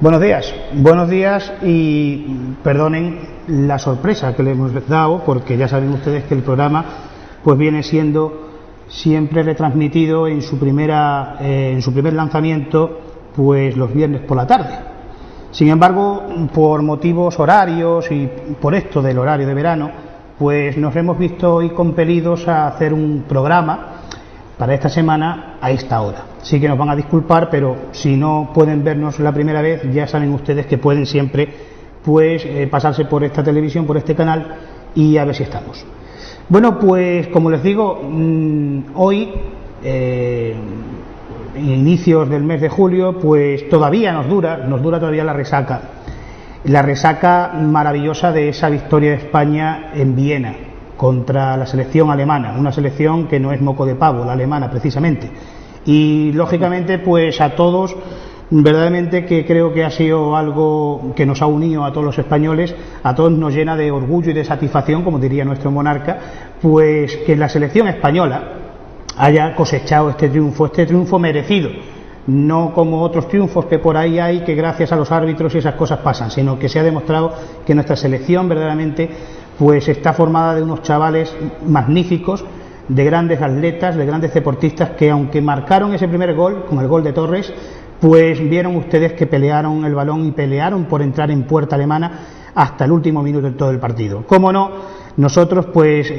Buenos días y perdonen la sorpresa que le hemos dado, porque ya saben ustedes que el programa pues viene siendo siempre retransmitido en su primer lanzamiento pues los viernes por la tarde. Sin embargo, por motivos horarios y por esto del horario de verano, pues nos hemos visto hoy compelidos a hacer un programa para esta semana a esta hora. Sí que nos van a disculpar, pero si no pueden vernos la primera vez, ya saben ustedes que pueden siempre pues pasarse por esta televisión, por este canal, y a ver si estamos. Bueno, pues como les digo, hoy, inicios del mes de julio, pues todavía nos dura todavía la resaca maravillosa de esa victoria de España en Viena contra la selección alemana, una selección que no es moco de pavo, la alemana precisamente, y lógicamente pues a todos, verdaderamente que creo que ha sido algo que nos ha unido a todos los españoles, a todos nos llena de orgullo y de satisfacción, como diría nuestro monarca, pues que la selección española haya cosechado este triunfo merecido, no como otros triunfos que por ahí hay, que gracias a los árbitros y esas cosas pasan, sino que se ha demostrado que nuestra selección verdaderamente pues está formada de unos chavales magníficos, de grandes atletas, de grandes deportistas, que aunque marcaron ese primer gol, con el gol de Torres, pues vieron ustedes que pelearon el balón y pelearon por entrar en puerta alemana hasta el último minuto de todo el partido. Cómo no, nosotros pues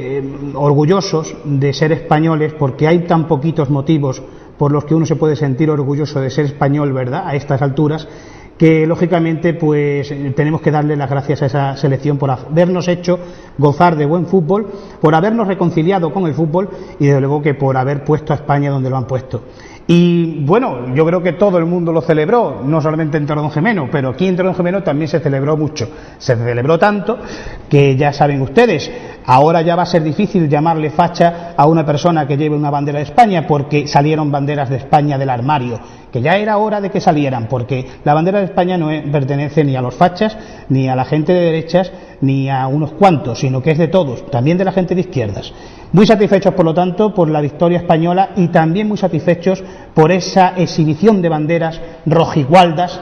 orgullosos de ser españoles, porque hay tan poquitos motivos por los que uno se puede sentir orgulloso de ser español, ¿verdad?, a estas alturas, que lógicamente pues tenemos que darle las gracias a esa selección por habernos hecho gozar de buen fútbol, por habernos reconciliado con el fútbol y desde luego que por haber puesto a España donde lo han puesto. Y bueno, yo creo que todo el mundo lo celebró, no solamente en Torredonjimeno, pero aquí en Torredonjimeno también se celebró mucho. Se celebró tanto que ya saben ustedes, ahora ya va a ser difícil llamarle facha a una persona que lleve una bandera de España, porque salieron banderas de España del armario, que ya era hora de que salieran, porque la bandera de España no pertenece ni a los fachas, ni a la gente de derechas, ni a unos cuantos, sino que es de todos, también de la gente de izquierdas. Muy satisfechos, por lo tanto, por la victoria española, y también muy satisfechos por esa exhibición de banderas rojigualdas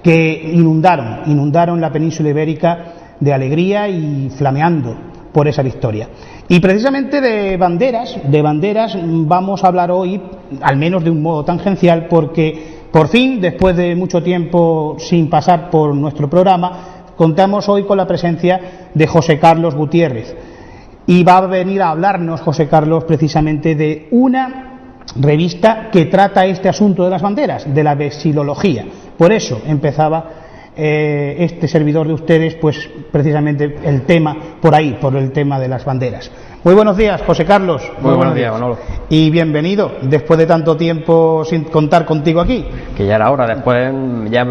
que inundaron la península ibérica de alegría y flameando por esa victoria. Y precisamente de banderas vamos a hablar hoy, al menos de un modo tangencial, porque por fin, después de mucho tiempo sin pasar por nuestro programa, contamos hoy con la presencia de José Carlos Gutiérrez. Y va a venir a hablarnos José Carlos precisamente de una revista que trata este asunto de las banderas, de la vexilología. Por eso empezaba este servidor de ustedes, pues precisamente el tema por ahí, por el tema de las banderas. Muy buenos días, José Carlos. Muy buenos días, Manolo. Y bienvenido, después de tanto tiempo sin contar contigo aquí. Que ya era hora, después ya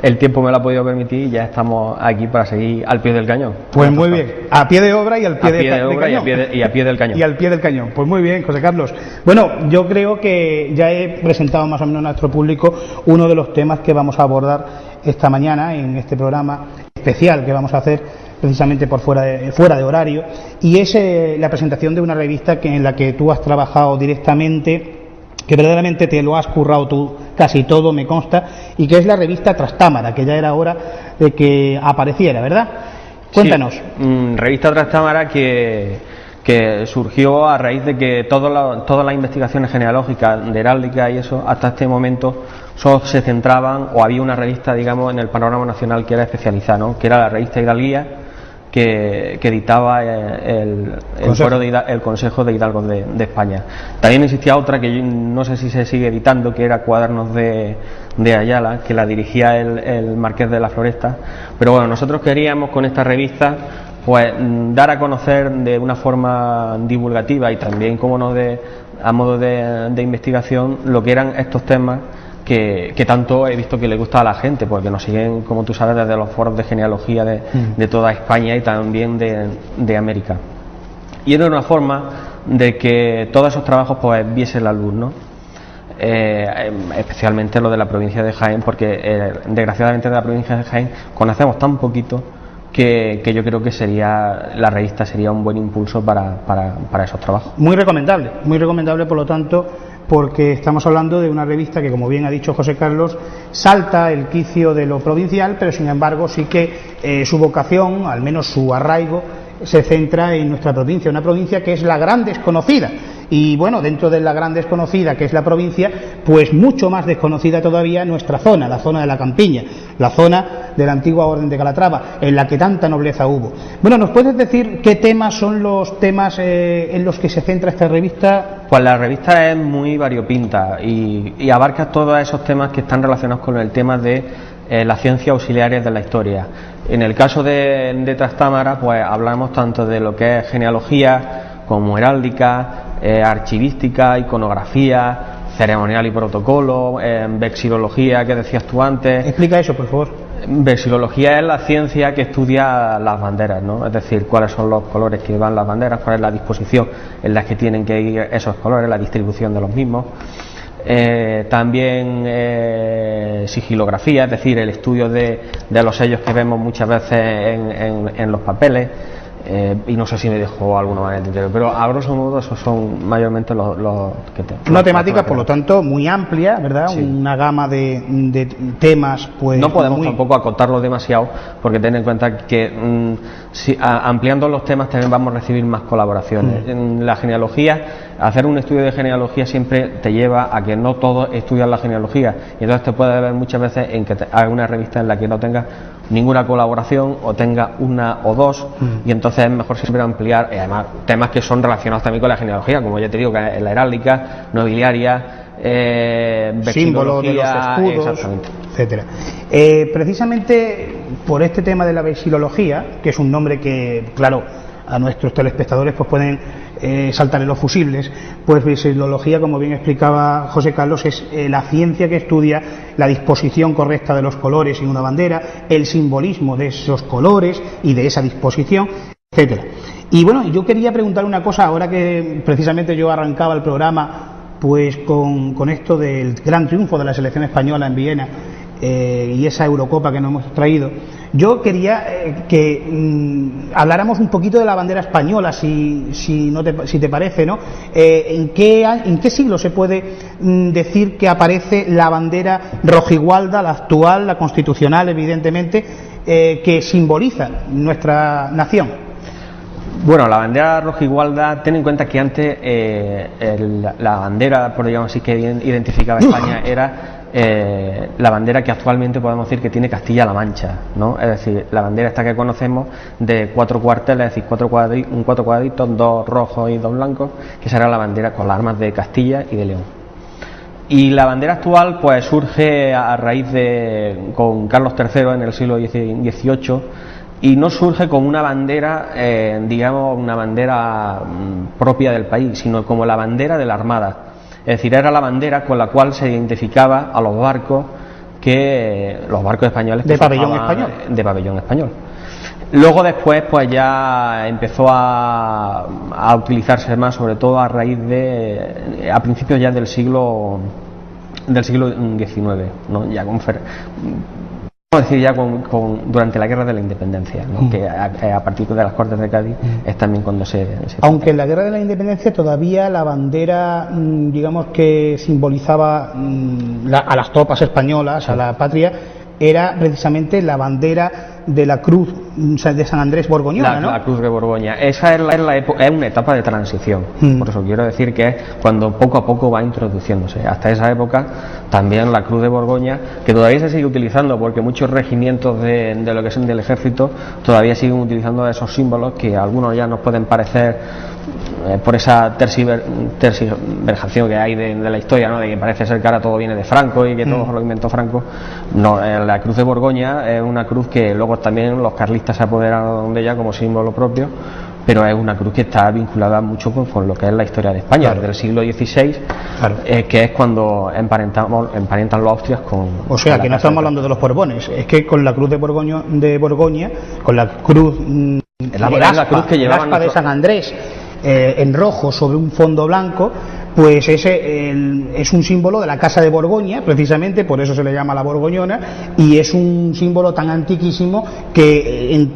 el tiempo me lo ha podido permitir y ya estamos aquí para seguir al pie del cañón. Pues muy bien, a pie de obra y al pie, de obra cañón. Y a pie del cañón. Y al pie del cañón. Pues muy bien, José Carlos. Bueno, yo creo que ya he presentado más o menos a nuestro público uno de los temas que vamos a abordar esta mañana en este programa especial que vamos a hacer precisamente por fuera de horario, y es la presentación de una revista en la que tú has trabajado directamente, que verdaderamente te lo has currado tú casi todo, me consta, y que es la revista Trastámara, que ya era hora de que apareciera, ¿verdad? Cuéntanos. Sí, revista Trastámara que surgió a raíz de que todas las investigaciones genealógicas de heráldica y eso, hasta este momento, solo se centraban, o había una revista, digamos, en el panorama nacional que era especializada, ¿no?, que era la revista Hidalguía, que editaba el Consejo de Hidalgos de España. También existía otra que yo no sé si se sigue editando, que era Cuadernos de Ayala, que la dirigía el Marqués de la Floresta. Pero bueno, nosotros queríamos con esta revista pues dar a conocer de una forma divulgativa y también, como no, a modo de investigación, lo que eran estos temas que tanto he visto que le gusta a la gente, porque nos siguen, como tú sabes, desde los foros de genealogía de toda España y también de América. Y era una forma de que todos esos trabajos pues viesen la luz, ¿no? Especialmente lo de la provincia de Jaén, porque desgraciadamente de la provincia de Jaén conocemos tan poquito que yo creo que la revista sería un buen impulso para esos trabajos. Muy recomendable, por lo tanto, porque estamos hablando de una revista que, como bien ha dicho José Carlos, salta el quicio de lo provincial, pero sin embargo sí que su vocación, al menos su arraigo, se centra en nuestra provincia, una provincia que es la gran desconocida. Y bueno, dentro de la gran desconocida que es la provincia, pues mucho más desconocida todavía nuestra zona, la zona de la Campiña, la zona de la antigua Orden de Calatrava, en la que tanta nobleza hubo. Bueno, ¿nos puedes decir qué temas son los temas en los que se centra esta revista? Pues la revista es muy variopinta y abarca todos esos temas que están relacionados con el tema de las ciencias auxiliares de la historia. En el caso de Trastámara, pues hablamos tanto de lo que es genealogía como heráldica, archivística, iconografía, ceremonial y protocolo, vexilología, que decías tú antes. Explica eso, por favor. Vexilología es la ciencia que estudia las banderas, ¿no? Es decir, cuáles son los colores que van las banderas, cuál es la disposición en la que tienen que ir esos colores, la distribución de los mismos. También sigilografía, es decir, el estudio de los sellos que vemos muchas veces en los papeles. Y no sé si me dejó alguno más en el tintero, pero a grosso modo esos son mayormente los que tengo. Una temática, por lo tanto, muy amplia, ¿verdad? Sí. Una gama de temas, pues. No podemos tampoco acotarlo demasiado, porque ten en cuenta que ampliando los temas también vamos a recibir más colaboraciones. En la genealogía, hacer un estudio de genealogía siempre te lleva a que no todos estudian la genealogía, y entonces te puede ver muchas veces en que haga una revista en la que no tengas ninguna colaboración o tenga una o dos, y entonces es mejor siempre ampliar, y además temas que son relacionados también con la genealogía, como ya te digo, que es la heráldica, nobiliaria, símbolo de los escudos, etcétera. Precisamente por este tema de la vexilología, que es un nombre que, claro, a nuestros telespectadores pues pueden saltar en los fusibles, pues vexilología, como bien explicaba José Carlos, es la ciencia que estudia la disposición correcta de los colores en una bandera, el simbolismo de esos colores y de esa disposición, etcétera. Y bueno, yo quería preguntar una cosa, ahora que precisamente yo arrancaba el programa pues con esto del gran triunfo de la selección española en Viena y esa Eurocopa que nos hemos traído. Yo quería que habláramos un poquito de la bandera española, si te parece, ¿no? ¿En qué siglo se puede decir que aparece la bandera rojigualda, la actual, la constitucional, evidentemente, que simboliza nuestra nación? Bueno, la bandera rojigualda, ten en cuenta que antes la bandera, por digamos así, que identificaba a España era la bandera que actualmente podemos decir que tiene Castilla-La Mancha, ¿no? Es decir, la bandera esta que conocemos de 4 cuarteles, es decir, 4 cuadraditos, 2 rojos y 2 blancos, que será la bandera con las armas de Castilla y de León. Y la bandera actual pues surge a raíz con Carlos III en el siglo XVIII, y no surge como una bandera, digamos, una bandera propia del país, sino como la bandera de la Armada. Es decir, era la bandera con la cual se identificaba a los barcos españoles de pabellón español. De pabellón español. Luego después pues ya empezó a utilizarse más, sobre todo a raíz a principios ya del siglo XIX, ¿no? Ya vamos a decir ya durante la Guerra de la Independencia, ¿no? Que a partir de las Cortes de Cádiz es también cuando Aunque en la Guerra de la Independencia todavía la bandera, digamos, que simbolizaba a las tropas españolas, a la patria, era precisamente la bandera de la Cruz de San Andrés Borgoñona, ¿no? La Cruz de Borgoña. Esa es una etapa de transición. Por eso quiero decir que es cuando poco a poco va introduciéndose. Hasta esa época también la Cruz de Borgoña, que todavía se sigue utilizando porque muchos regimientos de lo que son del ejército todavía siguen utilizando esos símbolos que a algunos ya nos pueden parecer por esa tergiversación que hay de la historia, ¿no? De que parece ser que ahora todo viene de Franco y que todo lo inventó Franco. No, la Cruz de Borgoña es una cruz que luego también los carlistas se apoderaron de ella como símbolo propio, pero es una cruz que está vinculada mucho con lo que es la historia de España, claro, desde el siglo XVI, claro, que es cuando emparentan los austrias con... O sea, que no estamos hablando de los Borbones, es que con la Cruz de Borgoña, con la cruz... la cruz que llevaba el aspa de San Andrés en rojo sobre un fondo blanco, pues ese es un símbolo de la Casa de Borgoña, precisamente por eso se le llama la Borgoñona, y es un símbolo tan antiquísimo que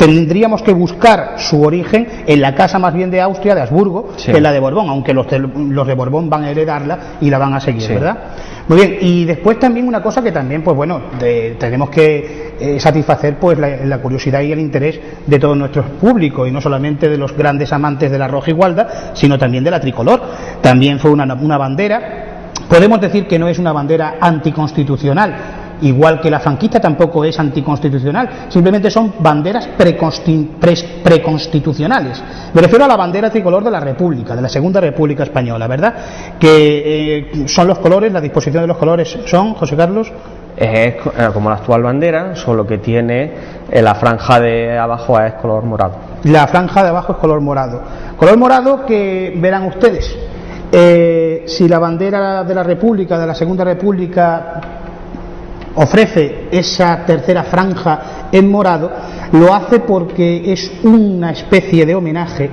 tendríamos que buscar su origen en la casa más bien de Austria, de Habsburgo, sí, que en la de Borbón, aunque los de Borbón van a heredarla y la van a seguir, sí, ¿verdad? Muy bien, y después también una cosa que también, pues bueno, tenemos que satisfacer pues la curiosidad y el interés de todos nuestros públicos, y no solamente de los grandes amantes de la roja igualda, sino también de la tricolor. También fue una bandera, podemos decir que no es una bandera anticonstitucional, igual que la franquista tampoco es anticonstitucional, simplemente son banderas preconstitucionales. Me refiero a la bandera tricolor de la República, de la Segunda República Española, ¿verdad? Que son los colores, la disposición de los colores son, José Carlos. Es como la actual bandera, solo que tiene la franja de abajo es color morado. La franja de abajo es color morado. Color morado que verán ustedes, si la bandera de la República, de la Segunda República, ofrece esa tercera franja en morado, lo hace porque es una especie de homenaje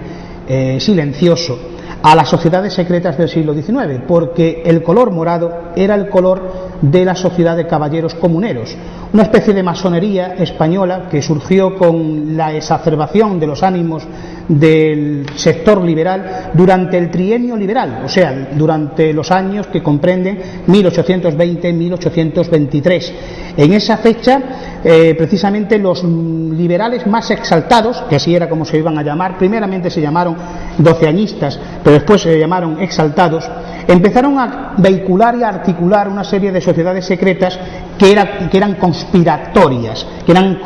silencioso a las sociedades secretas del siglo XIX, porque el color morado era el color de la sociedad de caballeros comuneros, una especie de masonería española que surgió con la exacerbación de los ánimos del sector liberal durante el trienio liberal, o sea, durante los años que comprenden 1820-1823. En esa fecha, precisamente los liberales más exaltados, que así era como se iban a llamar, primeramente se llamaron doceañistas, pero después se llamaron exaltados, empezaron a vehicular y a articular una serie de sociedades secretas que eran conspiratorias, que eran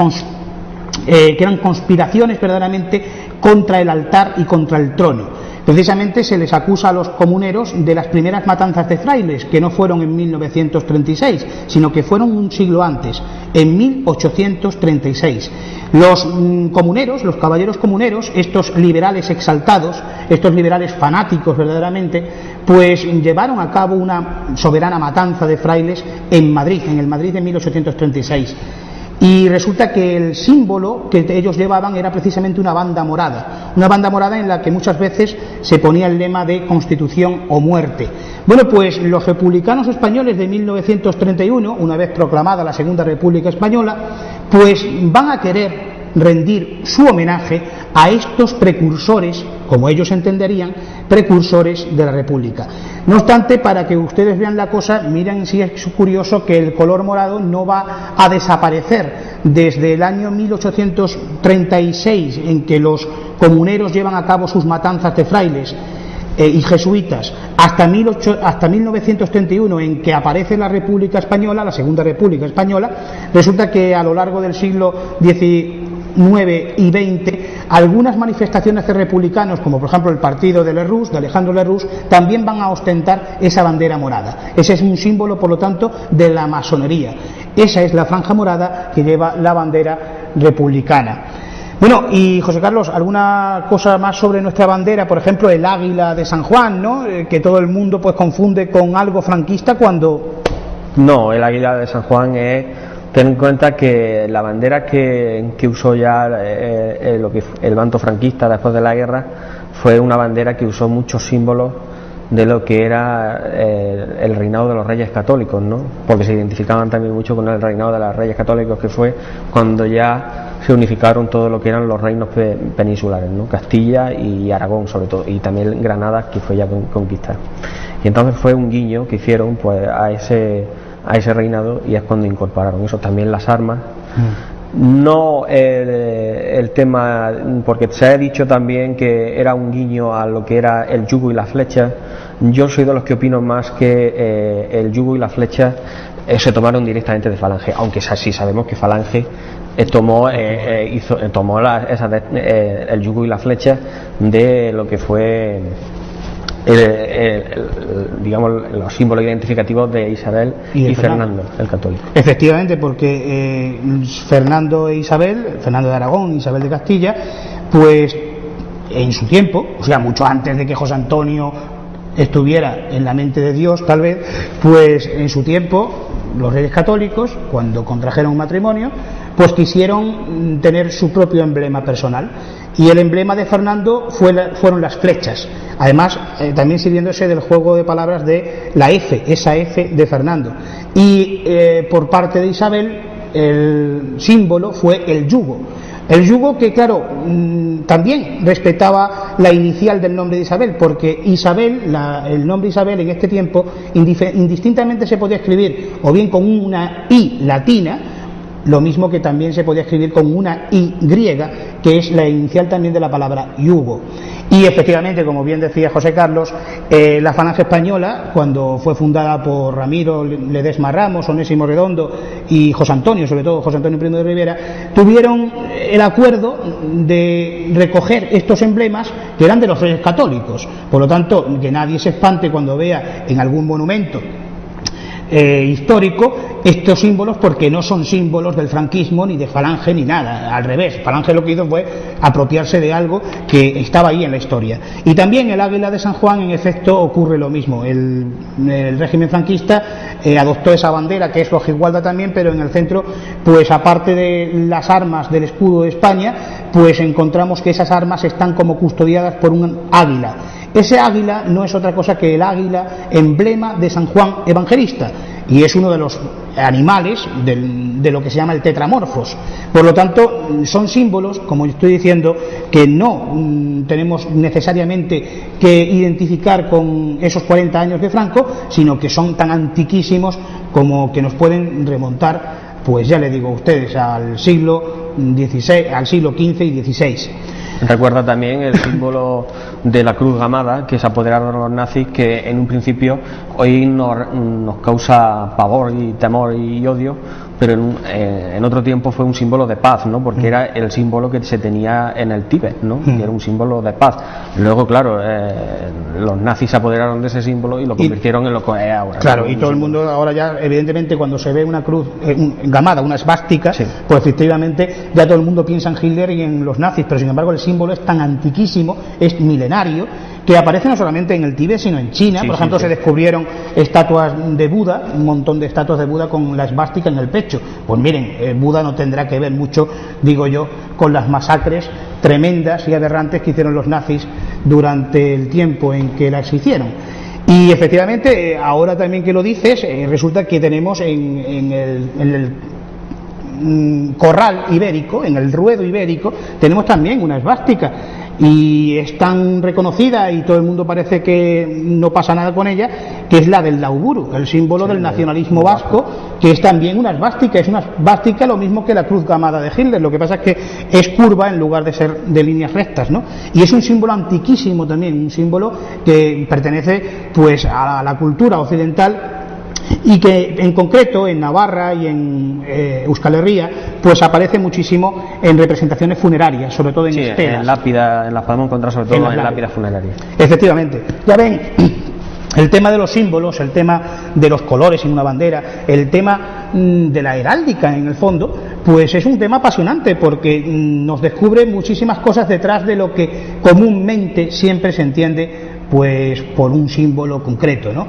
conspiraciones verdaderamente contra el altar y contra el trono. Precisamente se les acusa a los comuneros de las primeras matanzas de frailes, que no fueron en 1936, sino que fueron un siglo antes, en 1836. Los comuneros, los caballeros comuneros, estos liberales exaltados, estos liberales fanáticos verdaderamente, pues llevaron a cabo una soberana matanza de frailes en Madrid, en el Madrid de 1836. Y resulta que el símbolo que ellos llevaban era precisamente una banda morada en la que muchas veces se ponía el lema de Constitución o muerte. Bueno, pues los republicanos españoles de 1931, una vez proclamada la Segunda República Española, pues van a querer rendir su homenaje a estos precursores, como ellos entenderían, precursores de la República. No obstante, para que ustedes vean la cosa, miren si es curioso que el color morado no va a desaparecer desde el año 1836, en que los comuneros llevan a cabo sus matanzas de frailes y jesuitas, hasta 1931, en que aparece la República Española, la Segunda República Española. Resulta que a lo largo del siglo XIX y XX, algunas manifestaciones de republicanos, como por ejemplo el partido de Lerroux, de Alejandro Lerroux, también van a ostentar esa bandera morada. Ese es un símbolo, por lo tanto, de la masonería. Esa es la franja morada que lleva la bandera republicana. Bueno, y José Carlos, ¿alguna cosa más sobre nuestra bandera? Por ejemplo, el águila de San Juan, ¿no? Que todo el mundo pues confunde con algo franquista cuando... No, el águila de San Juan es... Ten en cuenta que la bandera que usó ya el bando franquista después de la guerra fue una bandera que usó muchos símbolos de lo que era el reinado de los reyes católicos, ¿no? Porque se identificaban también mucho con el reinado de los reyes católicos, que fue cuando ya se unificaron todo lo que eran los reinos peninsulares, ¿no? Castilla y Aragón sobre todo, y también Granada, que fue ya conquistada. Y entonces fue un guiño que hicieron pues a ese reinado, y es cuando incorporaron eso, también las armas. No el tema, porque se ha dicho también que era un guiño a lo que era el yugo y la flecha. Yo soy de los que opino más que el yugo y la flecha se tomaron directamente de Falange, aunque sí sabemos que Falange tomó el yugo y la flecha de lo que fue digamos los símbolos identificativos de Isabel y Fernando el Católico. Efectivamente, porque Fernando e Isabel, Fernando de Aragón, Isabel de Castilla, pues en su tiempo, o sea, mucho antes de que José Antonio estuviera en la mente de Dios, tal vez, pues en su tiempo los reyes católicos, cuando contrajeron un matrimonio, pues quisieron tener su propio emblema personal, y el emblema de Fernando fueron las flechas, además también sirviéndose del juego de palabras de la F, esa F de Fernando, y por parte de Isabel el símbolo fue el yugo. El yugo que, claro, también respetaba la inicial del nombre de Isabel, porque Isabel, el nombre Isabel en este tiempo indistintamente se podía escribir o bien con una I latina, lo mismo que también se podía escribir con una I griega, que es la inicial también de la palabra yugo. Y efectivamente, como bien decía José Carlos, la Falange Española, cuando fue fundada por Ramiro Ledesma Ramos, Onésimo Redondo y José Antonio, sobre todo José Antonio Primo de Rivera, tuvieron el acuerdo de recoger estos emblemas que eran de los Reyes Católicos. Por lo tanto, que nadie se espante cuando vea en algún monumento histórico estos símbolos, porque no son símbolos del franquismo ni de Falange ni nada, al revés. Falange lo que hizo fue apropiarse de algo que estaba ahí en la historia. Y también el águila de San Juan, en efecto, ocurre lo mismo. El régimen franquista adoptó esa bandera, que es rojigualda también, pero en el centro, pues aparte de las armas del escudo de España, pues encontramos que esas armas están como custodiadas por un águila. Ese águila no es otra cosa que el águila emblema de San Juan Evangelista, y es uno de los animales de lo que se llama el tetramorfos. Por lo tanto, son símbolos, como estoy diciendo, que no tenemos necesariamente que identificar con esos 40 años de Franco, sino que son tan antiquísimos como que nos pueden remontar, pues ya le digo a ustedes, al siglo XVI, al siglo XV y XVI. Recuerda también el símbolo de la cruz gamada que se apoderaron los nazis, que en un principio hoy nos causa pavor y temor y odio, pero en otro tiempo fue un símbolo de paz, ¿no? Porque era el símbolo que se tenía en el Tíbet, ¿no? Que era un símbolo de paz. Luego, claro, los nazis se apoderaron de ese símbolo y lo convirtieron en lo que es ahora. Claro, y todo el mundo ahora ya, evidentemente, cuando se ve una cruz gamada, una esvástica, sí, pues efectivamente ya todo el mundo piensa en Hitler y en los nazis, pero sin embargo el símbolo es tan antiquísimo, es milenario, que aparece no solamente en el Tíbet, sino en China. Sí, por ejemplo, se descubrieron estatuas de Buda, un montón de estatuas de Buda con la esvástica en el pecho. Pues miren, Buda no tendrá que ver mucho, digo yo, con las masacres tremendas y aberrantes que hicieron los nazis durante el tiempo en que las hicieron. Y efectivamente, ahora también que lo dices, resulta que tenemos en el corral ibérico, en el ruedo ibérico, tenemos también una esvástica, y es tan reconocida y todo el mundo parece que no pasa nada con ella, que es la del Lauburu, el símbolo del nacionalismo vasco, que es también una esvástica. Es una esvástica lo mismo que la cruz gamada de Hitler, lo que pasa es que es curva en lugar de ser de líneas rectas, ¿no? Y es un símbolo antiquísimo también, un símbolo que pertenece pues a la cultura occidental, y que en concreto en Navarra y en Euskal Herria pues aparece muchísimo en representaciones funerarias, sobre todo en estelas. En lápidas, las podemos encontrar sobre todo en lápidas funerarias. Efectivamente, ya ven, el tema de los símbolos, el tema de los colores en una bandera, el tema de la heráldica en el fondo, pues es un tema apasionante, porque nos descubre muchísimas cosas detrás de lo que comúnmente siempre se entiende pues por un símbolo concreto, ¿no?